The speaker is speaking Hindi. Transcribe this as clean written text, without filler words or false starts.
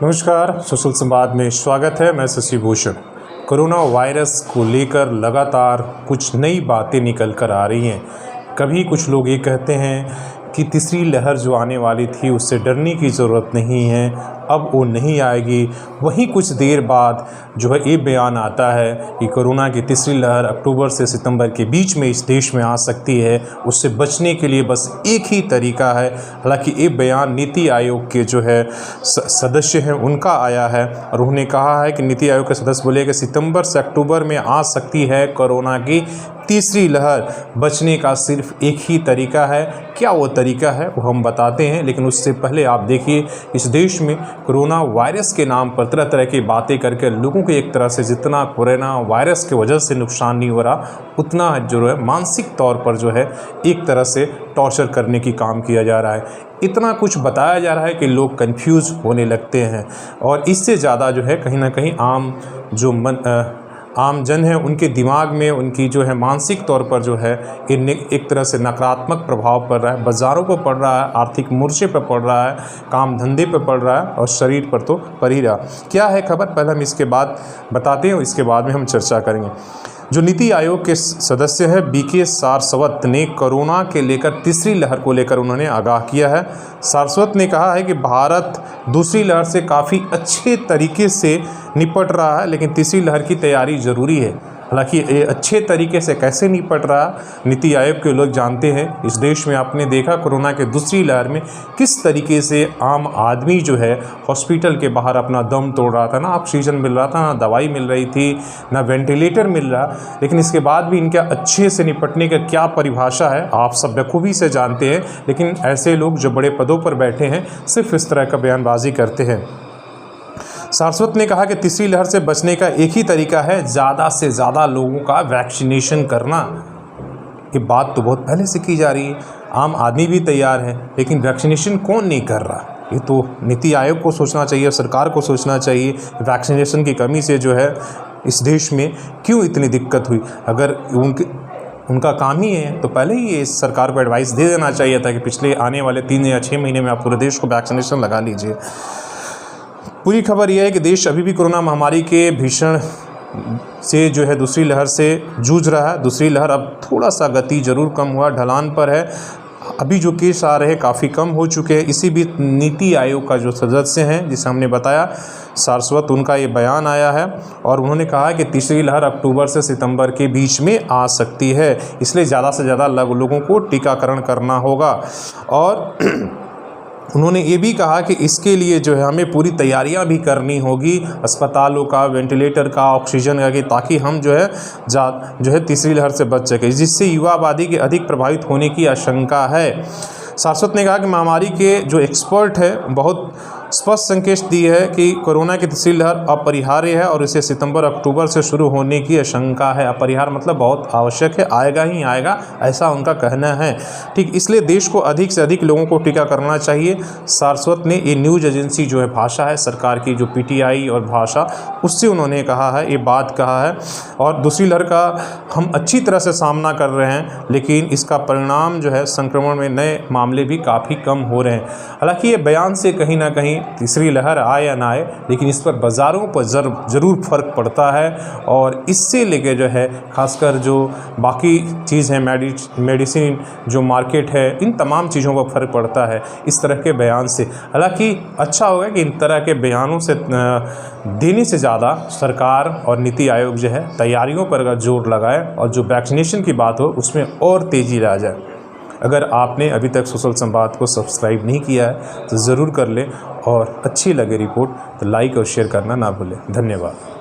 नमस्कार, सोशल संवाद में स्वागत है। मैं शशि भूषण। कोरोना वायरस को लेकर लगातार कुछ नई बातें निकल कर आ रही हैं। कभी कुछ लोग ये कहते हैं कि तीसरी लहर जो आने वाली थी उससे डरने की ज़रूरत नहीं है, अब वो नहीं आएगी। वहीं कुछ देर बाद जो है ये बयान आता है कि कोरोना की तीसरी लहर अक्टूबर से सितंबर के बीच में इस देश में आ सकती है। उससे बचने के लिए बस एक ही तरीका है। हालांकि ये बयान नीति आयोग के जो है सदस्य हैं उनका आया है और उन्होंने कहा है कि नीति आयोग के सदस्य बोले कि सितंबर से अक्टूबर में आ सकती है कोरोना की तीसरी लहर। बचने का सिर्फ एक ही तरीका है। क्या वो तरीका है वो हम बताते हैं, लेकिन उससे पहले आप देखिए इस देश में कोरोना वायरस के नाम पर तरह तरह की बातें करके लोगों को एक तरह से जितना कोरोना वायरस की वजह से नुकसान नहीं हो रहा, उतना जो है मानसिक तौर पर जो है एक तरह से टॉर्चर करने की काम किया जा रहा है। इतना कुछ बताया जा रहा है कि लोग कंफ्यूज होने लगते हैं और इससे ज़्यादा जो है कहीं ना कहीं आम जन है उनके दिमाग में उनकी जो है मानसिक तौर पर जो है एक तरह से नकारात्मक प्रभाव पड़ रहा है। बाज़ारों पर पड़ रहा है, आर्थिक मोर्चे पर पड़ रहा है, काम धंधे पर पड़ रहा है और शरीर पर तो पड़ ही रहा। क्या है खबर, पहले हम इसके बाद बताते हैं और इसके बाद में हम चर्चा करेंगे। जो नीति आयोग के सदस्य है बीके सारस्वत ने कोरोना के लेकर तीसरी लहर को लेकर उन्होंने आगाह किया है। सारस्वत ने कहा है कि भारत दूसरी लहर से काफ़ी अच्छे तरीके से निपट रहा है, लेकिन तीसरी लहर की तैयारी ज़रूरी है। हालांकि ये अच्छे तरीके से कैसे निपट रहा नीति आयोग के लोग जानते हैं। इस देश में आपने देखा कोरोना के दूसरी लहर में किस तरीके से आम आदमी जो है हॉस्पिटल के बाहर अपना दम तोड़ रहा था, ना ऑक्सीजन मिल रहा था, ना दवाई मिल रही थी, ना वेंटिलेटर मिल रहा। लेकिन इसके बाद भी इनके अच्छे से निपटने का क्या परिभाषा है आप सब बखूबी से जानते हैं। लेकिन ऐसे लोग जो बड़े पदों पर बैठे हैं सिर्फ इस तरह का बयानबाजी करते हैं। सारस्वत ने कहा कि तीसरी लहर से बचने का एक ही तरीका है, ज़्यादा से ज़्यादा लोगों का वैक्सीनेशन करना। ये बात तो बहुत पहले से की जा रही है, आम आदमी भी तैयार है, लेकिन वैक्सीनेशन कौन नहीं कर रहा? ये तो नीति आयोग को सोचना चाहिए, सरकार को सोचना चाहिए। वैक्सीनेशन की कमी से जो है इस देश में क्यों इतनी दिक्कत हुई। अगर उनका काम ही है तो पहले ही ये सरकार को एडवाइस दे देना चाहिए था कि पिछले आने वाले 3 या 6 महीने में आप पूरे देश को वैक्सीनेशन लगा लीजिए। पूरी खबर यह है कि देश अभी भी कोरोना महामारी के भीषण से जो है दूसरी लहर से जूझ रहा है। दूसरी लहर अब थोड़ा सा गति जरूर कम हुआ, ढलान पर है। अभी जो केस आ रहे हैं काफ़ी कम हो चुके हैं। इसी बीच नीति आयोग का जो सदस्य हैं जिसे हमने बताया सारस्वत, उनका ये बयान आया है और उन्होंने कहा कि तीसरी लहर अक्टूबर से सितंबर के बीच में आ सकती है, इसलिए ज़्यादा से ज़्यादा लोगों को टीकाकरण करना होगा। और उन्होंने ये भी कहा कि इसके लिए जो है हमें पूरी तैयारियां भी करनी होगी, अस्पतालों का, वेंटिलेटर का, ऑक्सीजन का, ताकि हम जो है तीसरी लहर से बच सके, जिससे युवा आबादी के अधिक प्रभावित होने की आशंका है। सारस्वत ने कहा कि महामारी के जो एक्सपर्ट है बहुत स्पष्ट संकेत दी है कि कोरोना की तीसरी लहर अपरिहार्य है और इसे सितंबर अक्टूबर से शुरू होने की आशंका है। अपरिहार्य मतलब बहुत आवश्यक है, आएगा ही आएगा, ऐसा उनका कहना है। ठीक, इसलिए देश को अधिक से अधिक लोगों को टीका करना चाहिए। सारस्वत ने ये न्यूज़ एजेंसी जो है भाषा है सरकार की जो PTI और भाषा, उससे उन्होंने कहा है, ये बात कहा है। और दूसरी लहर का हम अच्छी तरह से सामना कर रहे हैं, लेकिन इसका परिणाम जो है संक्रमण में नए मामले भी काफ़ी कम हो रहे हैं। हालांकि ये बयान से कहीं ना कहीं तीसरी लहर आए या ना आए, लेकिन इस पर बाज़ारों पर ज़रूर फ़र्क पड़ता है। और इससे लेके जो है खासकर जो बाकी चीज़ है मेडिसिन जो मार्केट है, इन तमाम चीज़ों पर फ़र्क पड़ता है इस तरह के बयान से। हालांकि अच्छा होगा कि इन तरह के बयानों से देने से ज़्यादा सरकार और नीति आयोग जो है तैयारियों पर अगर जोर लगाए और जो वैक्सीनेशन की बात हो उसमें और तेज़ी ला जाए। अगर आपने अभी तक सोशल संवाद को सब्सक्राइब नहीं किया है तो ज़रूर कर लें और अच्छी लगे रिपोर्ट तो लाइक और शेयर करना ना भूलें। धन्यवाद।